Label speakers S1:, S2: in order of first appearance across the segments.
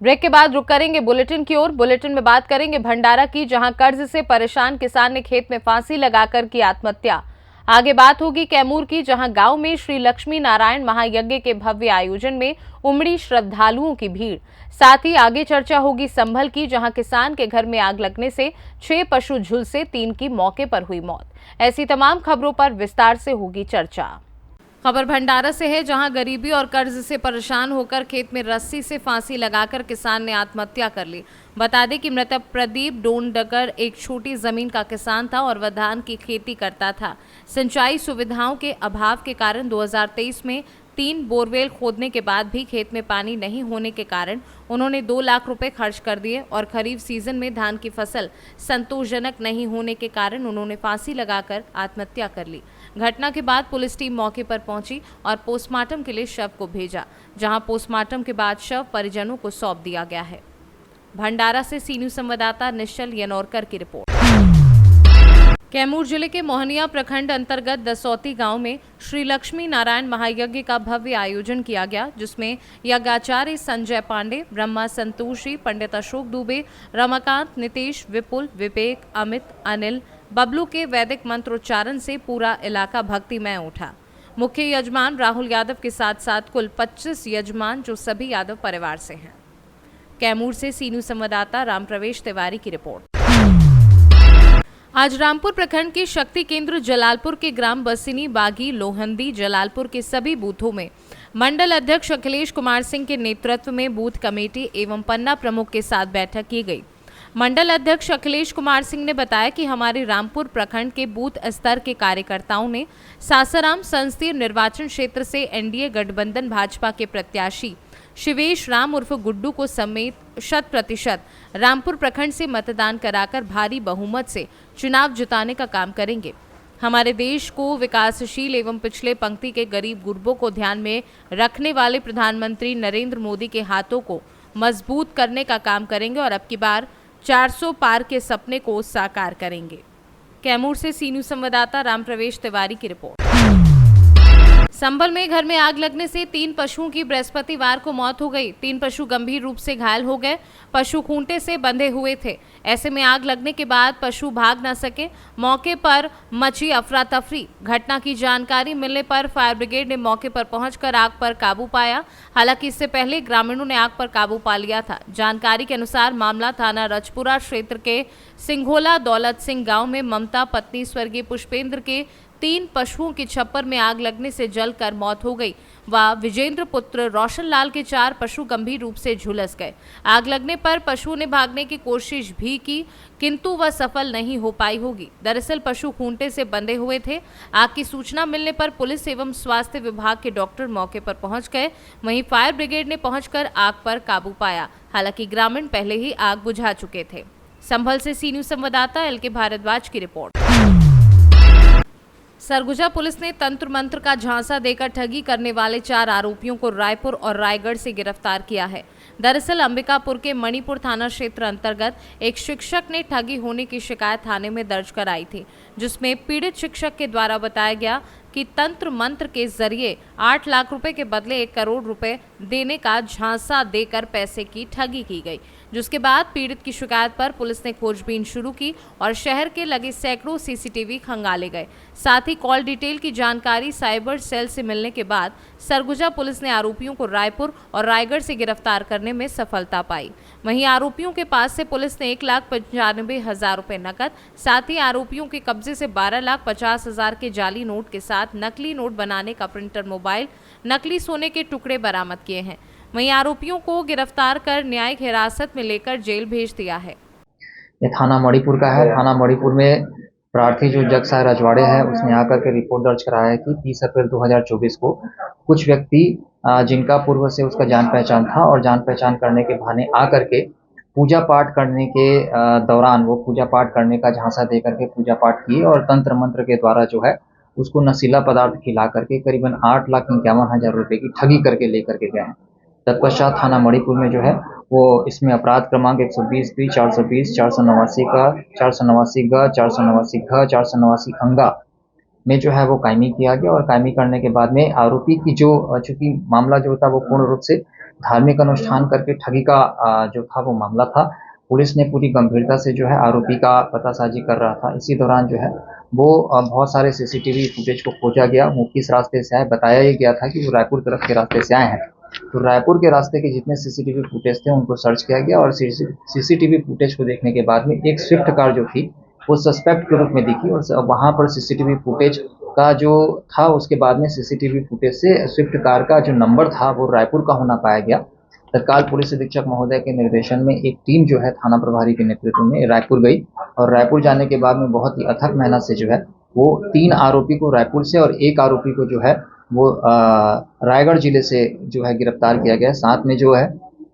S1: Break के बाद रुक करेंगे बुलेटिन की ओर। बुलेटिन में बात करेंगे भंडारा की, जहां कर्ज से परेशान किसान ने खेत में फांसी लगाकर की आत्महत्या। आगे बात होगी कैमूर की, जहां गांव में श्री लक्ष्मी नारायण महायज्ञ के भव्य आयोजन में उमड़ी श्रद्धालुओं की भीड़। साथ ही आगे चर्चा होगी संभल की, जहां किसान के घर में आग लगने से 6 पशु झुलसे, 3 की मौके पर हुई मौत। ऐसी तमाम खबरों पर विस्तार से होगी चर्चा। खबर भंडारा से है, जहां गरीबी और कर्ज से परेशान होकर खेत में रस्सी से फांसी लगाकर किसान ने आत्महत्या कर ली। बता दें कि मृतक प्रदीप डोंडगर एक छोटी जमीन का किसान था और वह धान की खेती करता था। सिंचाई सुविधाओं के अभाव के कारण 2023 में 3 बोरवेल खोदने के बाद भी खेत में पानी नहीं होने के कारण उन्होंने 2 लाख रुपए खर्च कर दिए और खरीफ सीजन में धान की फसल संतोषजनक नहीं होने के कारण उन्होंने फांसी लगाकर आत्महत्या कर ली। घटना के बाद पुलिस टीम मौके पर पहुंची और पोस्टमार्टम के लिए शव को भेजा, जहां पोस्टमार्टम के बाद शव परिजनों को सौंप दिया गया है। भंडारा से सी न्यूज संवाददाता निश्चल यनौरकर की रिपोर्ट। कैमूर जिले के मोहनिया प्रखंड अंतर्गत दसौती गांव में श्री लक्ष्मी नारायण महायज्ञ का भव्य आयोजन किया गया, जिसमें यज्ञाचार्य संजय पांडे, ब्रह्मा संतोषी, पंडित अशोक दुबे, रमाकांत, नितेश, विपुल, विवेक, अमित, अनिल, बबलू के वैदिक मंत्रोच्चारण से पूरा इलाका भक्तिमय उठा। मुख्य यजमान राहुल यादव के साथ साथ कुल 25 यजमान, जो सभी यादव परिवार से हैं। कैमूर से सी न्यूज संवाददाता राम प्रवेश तिवारी की रिपोर्ट। आज रामपुर प्रखंड के शक्ति केंद्र जलालपुर के ग्राम बसिनी, बागी, लोहंदी, जलालपुर के सभी बूथों में मंडल अध्यक्ष अखिलेश कुमार सिंह के नेतृत्व में बूथ कमेटी एवं पन्ना प्रमुख के साथ बैठक की गई। मंडल अध्यक्ष अखिलेश कुमार सिंह ने बताया कि हमारे रामपुर प्रखंड के बूथ स्तर के कार्यकर्ताओं ने सासाराम संसदीय निर्वाचन क्षेत्र से एनडीए गठबंधन भाजपा के प्रत्याशी शिवेश राम उर्फ गुड्डू को समेत 100% रामपुर प्रखंड से मतदान कराकर भारी बहुमत से चुनाव जिताने का काम करेंगे। हमारे देश को विकासशील एवं पिछले पंक्ति के गरीब गुरबों को ध्यान में रखने वाले प्रधानमंत्री नरेंद्र मोदी के हाथों को मजबूत करने का काम करेंगे और अब की बार 400 पार के सपने को साकार करेंगे। कैमूर से सी न्यूज संवाददाता राम प्रवेश तिवारी की रिपोर्ट। संभल में घर में आग लगने से 3 पशुओं की बृहस्पतिवार को मौत हो गई। 3 पशु गंभीर रूप से घायल हो गए। पशु खूंटे से बंधे हुए थे। ऐसे में आग लगने के बाद पशु भाग न सके। मौके पर मची अफरा तफरी। घटना की जानकारी मिलने पर फायर ब्रिगेड ने मौके पर पहुंचकर आग पर काबू पाया। हालांकि इससे पहले ग्रामीणों ने आग पर काबू पा लिया था। जानकारी के अनुसार मामला थाना रजपुरा क्षेत्र के सिंघोला दौलत सिंह गाँव में ममता पत्नी स्वर्गीय पुष्पेंद्र के 3 पशुओं के छप्पर में आग लगने से जलकर मौत हो गई व विजेंद्र पुत्र रोशन लाल के 4 पशु गंभीर रूप से झुलस गए। आग लगने पर पशुओं ने भागने की कोशिश भी की, किंतु वह सफल नहीं हो पाई होगी। दरअसल पशु खूंटे से बंधे हुए थे। आग की सूचना मिलने पर पुलिस एवं स्वास्थ्य विभाग के डॉक्टर मौके पर पहुंच गए। वहीं फायर ब्रिगेड ने पहुंचकर आग पर काबू पाया। हालांकि ग्रामीण पहले ही आग बुझा चुके थे। संभल से सी न्यूज संवाददाता एल.के. भारद्वाज की रिपोर्ट। सरगुजा पुलिस ने तंत्र मंत्र का झांसा देकर ठगी करने वाले 4 आरोपियों को रायपुर और रायगढ़ से गिरफ्तार किया है। दरअसल अंबिकापुर के मणिपुर थाना क्षेत्र अंतर्गत एक शिक्षक ने ठगी होने की शिकायत थाने में दर्ज कराई थी, जिसमें पीड़ित शिक्षक के द्वारा बताया गया कि तंत्र मंत्र के जरिए 8 लाख रुपए के बदले 1 करोड़ रुपए देने का झांसा देकर पैसे की ठगी की गई। जिसके बाद पीड़ित की शिकायत पर पुलिस ने खोजबीन शुरू की और शहर के लगे सैकड़ों सीसीटीवी खंगाले गए। साथ ही कॉल डिटेल की जानकारी साइबर सेल से मिलने के बाद सरगुजा पुलिस ने आरोपियों को रायपुर और रायगढ़ से गिरफ्तार करने में सफलता पाई। वहीं आरोपियों के पास से पुलिस ने 1,95,000 रुपए नकद, साथ ही आरोपियों के कब्जे से 12,50,000 के जाली नोट के साथ नकली नोट बनाने का प्रिंटर, मोबाइल, नकली सोने के टुकड़े बरामद किए हैं। वहीं आरोपियों को गिरफ्तार कर न्यायिक हिरासत में लेकर जेल भेज दिया है।
S2: ये थाना मणिपुर का है। थाना मणिपुर में प्रार्थी जो जग साह रजवाड़े है, उसने आकर के रिपोर्ट दर्ज कराया है कि 30 अप्रैल 2024 को कुछ व्यक्ति जिनका पूर्व से उसका जान पहचान था और जान पहचान करने के बहाने आकर के पूजा पाठ करने के दौरान वो पूजा पाठ करने का झांसा दे करके पूजा पाठ किए और तंत्र मंत्र के द्वारा जो है उसको नशीला पदार्थ खिला करके करीबन 8,51,000 रुपए की ठगी करके लेकर के गए हैं। तत्पश्चात थाना मणिपुर में जो है वो इसमें अपराध क्रमांक 120 420 489 का 489 ग 489 घ 489 अंगा में जो है वो कायमी किया गया और कायमी करने के बाद में आरोपी की जो चूंकि मामला जो था वो पूर्ण रूप से धार्मिक अनुष्ठान करके ठगी का जो था वो मामला था। पुलिस ने पूरी गंभीरता से जो है आरोपी का पतासाजी कर रहा था। इसी दौरान जो है वो बहुत सारे सीसीटीवी फुटेज को खोजा गया। वो किस रास्ते से आए, बताया ही गया था कि वो रायपुर तरफ के रास्ते से आए हैं। तो रायपुर के रास्ते के जितने सीसीटीवी फुटेज थे उनको सर्च किया गया और सीसीटीवी फुटेज को देखने के बाद में एक स्विफ्ट कार जो थी वो सस्पेक्ट के रूप में दिखी और वहां पर सीसीटीवी फुटेज का जो था उसके बाद में सीसीटीवी फुटेज से स्विफ्ट कार का जो नंबर था वो रायपुर का होना पाया गया। तत्काल पुलिस अधीक्षक महोदय के निर्देशन में एक टीम जो है थाना प्रभारी के नेतृत्व में रायपुर गई और रायपुर जाने के बाद में बहुत ही अथक मेहनत से जो है वो 3 आरोपी को रायपुर से और 1 आरोपी को जो है वो रायगढ़ जिले से जो है गिरफ्तार किया गया। साथ में जो है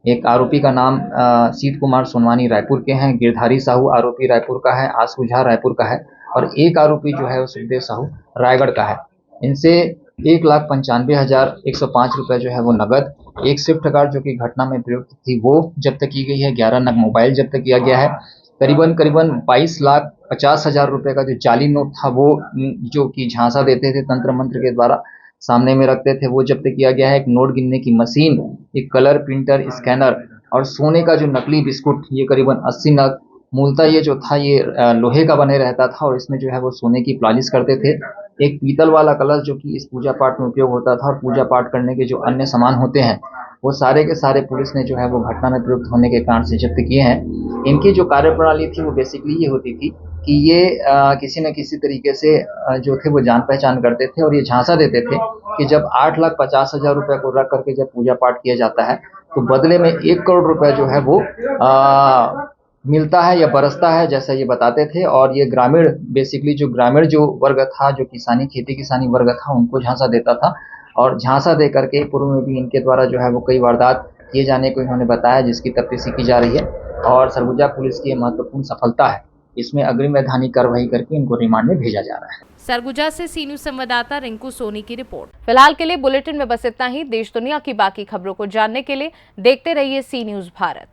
S2: एक आरोपी का नाम सीत कुमार सोनवानी रायपुर के हैं, गिरधारी साहू आरोपी रायपुर का है, आशु झा रायपुर का है और एक आरोपी जो है वो सुखदेव साहू रायगढ़ का है। इनसे 1,95,105 रुपए जो है वो नगद, एक स्विफ्ट कार जो कि घटना में प्रयुक्त थी वो जब्त की गई है, 11 नग मोबाइल जब्त किया गया है, करीबन 22,50,000 रुपए का जो जाली नोट था वो जो कि झांसा देते थे तंत्र मंत्र के द्वारा सामने में रखते थे वो जब्त किया गया है। एक नोट गिनने की मशीन, एक कलर प्रिंटर, स्कैनर और सोने का जो नकली बिस्कुट ये करीबन 80 नग। मूलतः ये जो था ये लोहे का बने रहता था और इसमें जो है वो सोने की पॉलिश करते थे। एक पीतल वाला कलश जो कि इस पूजा पाठ में उपयोग होता था और पूजा पाठ करने के जो अन्य सामान होते हैं वो सारे के सारे पुलिस ने जो है वो घटना में प्रयुक्त होने के कारण से जब्त किए हैं। इनकी जो कार्यप्रणाली थी वो बेसिकली ये होती थी कि ये किसी न किसी तरीके से जो थे वो जान पहचान करते थे और ये झांसा देते थे कि जब 8,50,000 रुपए को रख करके जब पूजा पाठ किया जाता है तो बदले में 1 करोड़ रुपए जो है वो मिलता है या बरसता है, जैसा ये बताते थे। और ये ग्रामीण बेसिकली जो ग्रामीण जो वर्ग था, जो किसानी खेती किसानी वर्ग था, उनको झांसा देता था और झांसा दे करके पूर्व में भी इनके द्वारा जो है वो कई वारदात किए जाने को इन्होंने बताया, जिसकी तफ्तीशी की जा रही है और सरगुजा पुलिस की ये महत्वपूर्ण सफलता है। इसमें अग्रिम वैधानिक कार्रवाई करके इनको रिमांड में भेजा जा रहा है।
S1: सरगुजा से सी न्यूज संवाददाता रिंकू सोनी की रिपोर्ट। फिलहाल के लिए बुलेटिन में बस इतना ही। देश दुनिया की बाकी खबरों को जानने के लिए देखते रहिए सी न्यूज भारत।